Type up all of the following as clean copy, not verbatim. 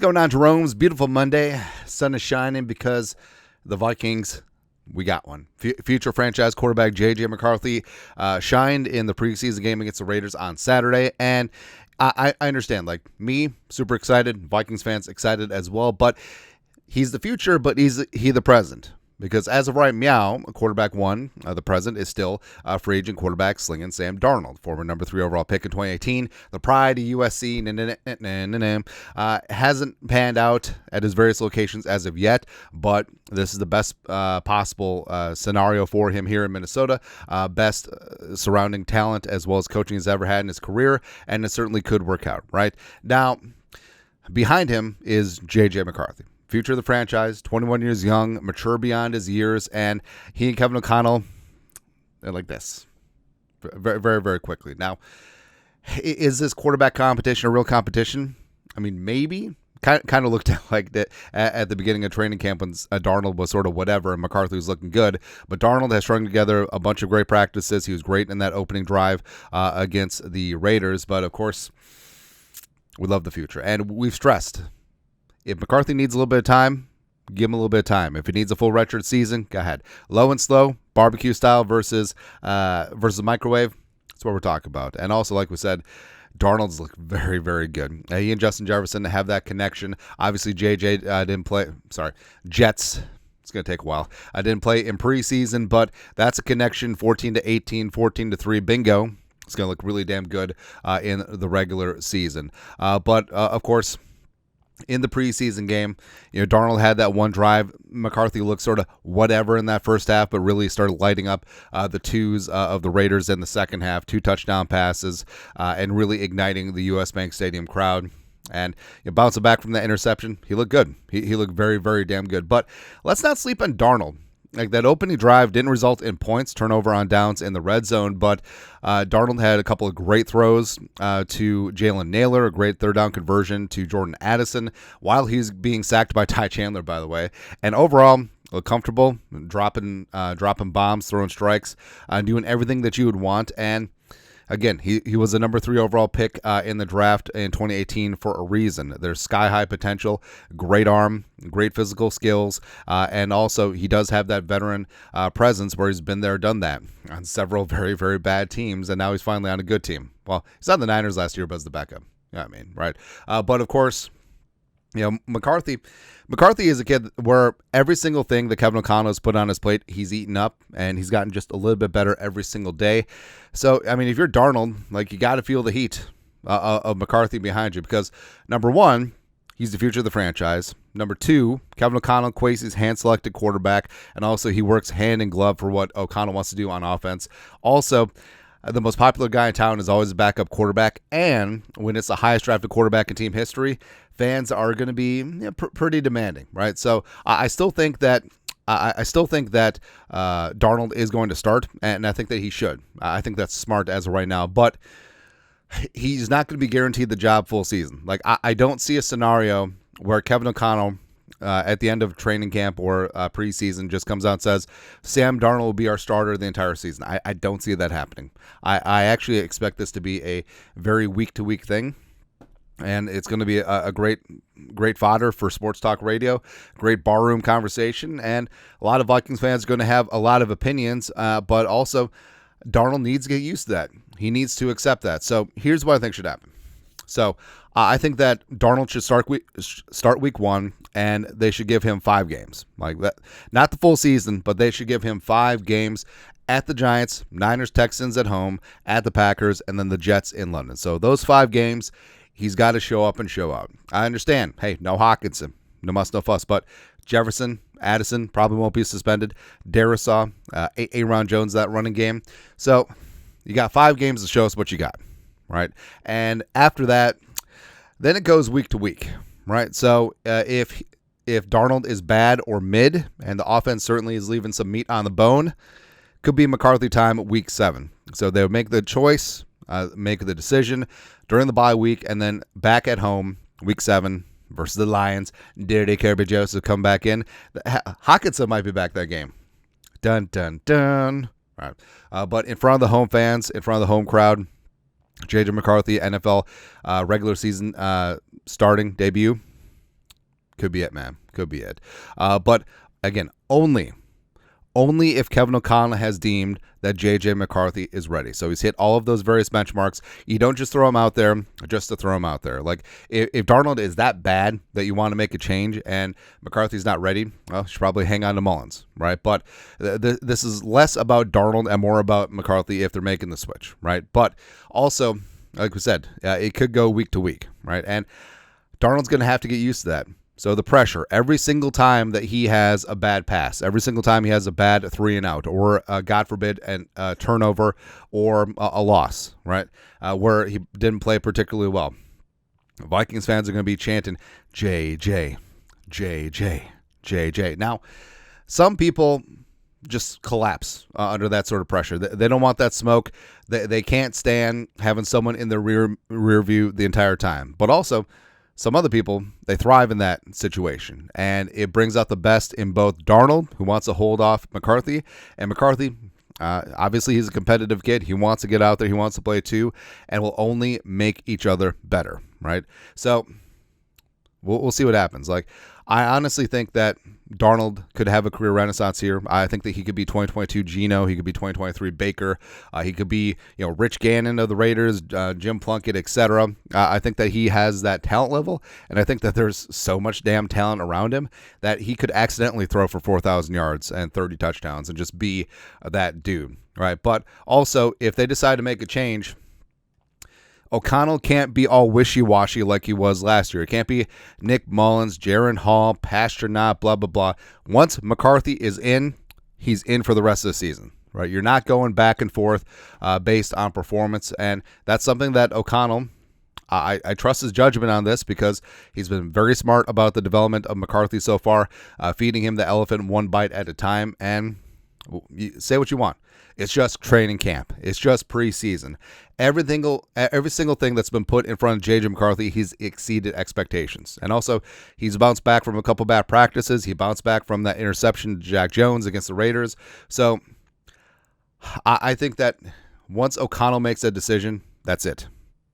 going on, Jerome's beautiful Monday? Sun is shining because the Vikings, we got one. Future franchise quarterback JJ McCarthy shined in the preseason game against the Raiders on Saturday. And I understand, like me, super excited. Vikings fans excited as well. But he's the future, but he the present. Because as of right meow, quarterback one, the present, is still free agent quarterback slinging Sam Darnold, former number 3 overall pick in 2018. The pride of USC hasn't panned out at his various locations as of yet, but this is the best possible scenario for him here in Minnesota. Best surrounding talent as well as coaching he's ever had in his career, and it certainly could work out, right? Now, behind him is JJ McCarthy. Future of the franchise, 21 years young, mature beyond his years, and he and Kevin O'Connell, they're like this very, very, very quickly. Now, is this quarterback competition a real competition? I mean, maybe. Kind of looked like that at the beginning of training camp when Darnold was sort of whatever and McCarthy was looking good. But Darnold has strung together a bunch of great practices. He was great in that opening drive against the Raiders. But, of course, we love the future. And we've stressed, if McCarthy needs a little bit of time, give him a little bit of time. If he needs a full redshirt season, go ahead. Low and slow, barbecue style versus microwave. That's what we're talking about. And also, like we said, Darnold's look very, very good. He and Justin Jefferson have that connection. Obviously, JJ didn't play. Jets. It's going to take a while. I didn't play in preseason, but that's a connection. 14-18, 14-3, bingo. It's going to look really damn good in the regular season. But of course, in the preseason game, Darnold had that one drive. McCarthy looked sort of whatever in that first half, but really started lighting up the twos of the Raiders in the second half. 2 touchdown passes and really igniting the U.S. Bank Stadium crowd. And bouncing back from that interception, he looked good. He looked very, very damn good. But let's not sleep on Darnold. Like, that opening drive didn't result in points, turnover on downs in the red zone, but Darnold had a couple of great throws to Jalen Naylor, a great third down conversion to Jordan Addison, while he's being sacked by Ty Chandler, by the way. And overall, look comfortable, dropping bombs, throwing strikes, doing everything that you would want. And again, he was a number 3 overall pick in the draft in 2018 for a reason. There's sky-high potential, great arm, great physical skills, and also he does have that veteran presence where he's been there, done that on several very, very bad teams, and now he's finally on a good team. Well, he's on the Niners last year, but as the backup. Yeah, I mean, right? But of course, McCarthy is a kid where every single thing that Kevin O'Connell has put on his plate, he's eaten up, and he's gotten just a little bit better every single day. So, I mean, if you're Darnold, like, you got to feel the heat of McCarthy behind you because, number one, he's the future of the franchise. Number 2, Kevin O'Connell, Kwesi's hand-selected quarterback, and also he works hand in glove for what O'Connell wants to do on offense. Also, the most popular guy in town is always a backup quarterback, and when it's the highest drafted quarterback in team history, fans are going to be pretty demanding, right? So I still think that Darnold is going to start, and I think that he should. I think that's smart as of right now, but he's not going to be guaranteed the job full season. Like, I don't see a scenario where Kevin O'Connell at the end of training camp or preseason just comes out and says, Sam Darnold will be our starter the entire season. I don't see that happening. I actually expect this to be a very week-to-week thing, and it's going to be a great fodder for sports talk radio, great barroom conversation, and a lot of Vikings fans are going to have a lot of opinions, but also Darnold needs to get used to that. He needs to accept that. So here's what I think should happen. So I think that Darnold should start week 1, and they should give him 5 games. Like that, not the full season, but they should give him 5 games at the Giants, Niners, Texans at home, at the Packers, and then the Jets in London. So those 5 games, he's got to show up and show out. I understand. Hey, no Hawkinson, no muss, no fuss, but Jefferson, Addison probably won't be suspended. Darisaw, Aaron Jones, that running game. So you got 5 games to show us what you got, right? And after that, then it goes week to week, right? So if Darnold is bad or mid, and the offense certainly is leaving some meat on the bone, could be McCarthy time week 7. So they'll make the choice, make the decision during the bye week, and then back at home week 7 versus the Lions. Did Kirby Joseph come back in? Hawkinson might be back that game. Dun, dun, dun. All right. But in front of the home fans, in front of the home crowd, JJ McCarthy, NFL regular season starting debut. Could be it, man. Could be it. But again, only if Kevin O'Connell has deemed that JJ McCarthy is ready. So he's hit all of those various benchmarks. You don't just throw him out there just to throw him out there. Like, if Darnold is that bad that you want to make a change and McCarthy's not ready, well, you should probably hang on to Mullins, right? But this is less about Darnold and more about McCarthy if they're making the switch, right? But also, like we said, it could go week to week, right? And Darnold's going to have to get used to that. So the pressure, every single time that he has a bad pass, every single time he has a bad 3-and-out, or God forbid, a turnover or a loss, right, where he didn't play particularly well, Vikings fans are going to be chanting, JJ, JJ, JJ. Now, some people just collapse under that sort of pressure. They don't want that smoke. They can't stand having someone in their rear view the entire time. But also, some other people, they thrive in that situation, and it brings out the best in both Darnold, who wants to hold off McCarthy, and McCarthy, obviously he's a competitive kid. He wants to get out there. He wants to play too, and will only make each other better, right? So we'll see what happens. Like, I honestly think that Darnold could have a career renaissance here. I think that he could be 2022 Geno. He could be 2023 Baker. He could be, Rich Gannon of the Raiders, Jim Plunkett, etc. I think that he has that talent level, and I think that there's so much damn talent around him that he could accidentally throw for 4,000 yards and 30 touchdowns and just be that dude, right? But also, if they decide to make a change, O'Connell can't be all wishy-washy like he was last year. It can't be Nick Mullins, Jaron Hall, Pasternak, blah, blah, blah. Once McCarthy is in, he's in for the rest of the season, right? You're not going back and forth based on performance, and that's something that O'Connell, I trust his judgment on this because he's been very smart about the development of McCarthy so far, feeding him the elephant one bite at a time, and say what you want. It's just training camp. It's just preseason. Every single thing that's been put in front of JJ McCarthy, he's exceeded expectations. And also, he's bounced back from a couple bad practices. He bounced back from that interception to Jack Jones against the Raiders. So I think that once O'Connell makes a decision, that's it.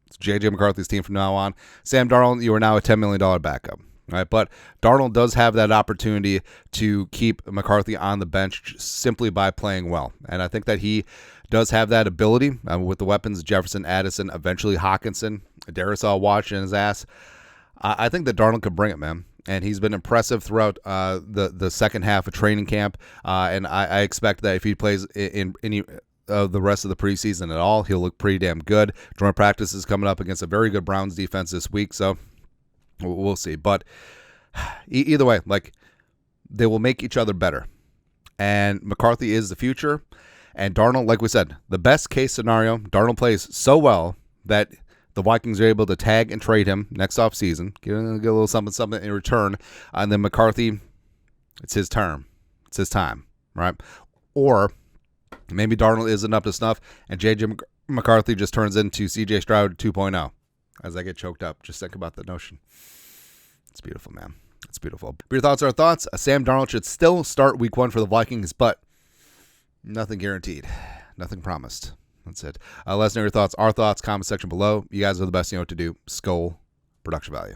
It's JJ McCarthy's team from now on. Sam Darnold, you are now a $10 million backup. Right, but Darnold does have that opportunity to keep McCarthy on the bench simply by playing well. And I think that he does have that ability with the weapons, Jefferson, Addison, eventually Hawkinson, Darrisaw watching his ass. I think that Darnold could bring it, man. And he's been impressive throughout the second half of training camp. And I expect that if he plays in any of the rest of the preseason at all, he'll look pretty damn good. Joint practice is coming up against a very good Browns defense this week, so we'll see. But either way, like, they will make each other better. And McCarthy is the future. And Darnold, like we said, the best case scenario, Darnold plays so well that the Vikings are able to tag and trade him next offseason, get a little something in return. And then McCarthy, it's his term. It's his time, right? Or maybe Darnold isn't up to snuff, and JJ McCarthy just turns into CJ Stroud 2.0. As I get choked up, just think about the notion. It's beautiful, man. It's beautiful. But your thoughts are thoughts. Sam Darnold should still start week 1 for the Vikings, but nothing guaranteed. Nothing promised. That's it. Let us know your thoughts. Our thoughts, comment section below. You guys are the best. You know what to do. Skol. Production value.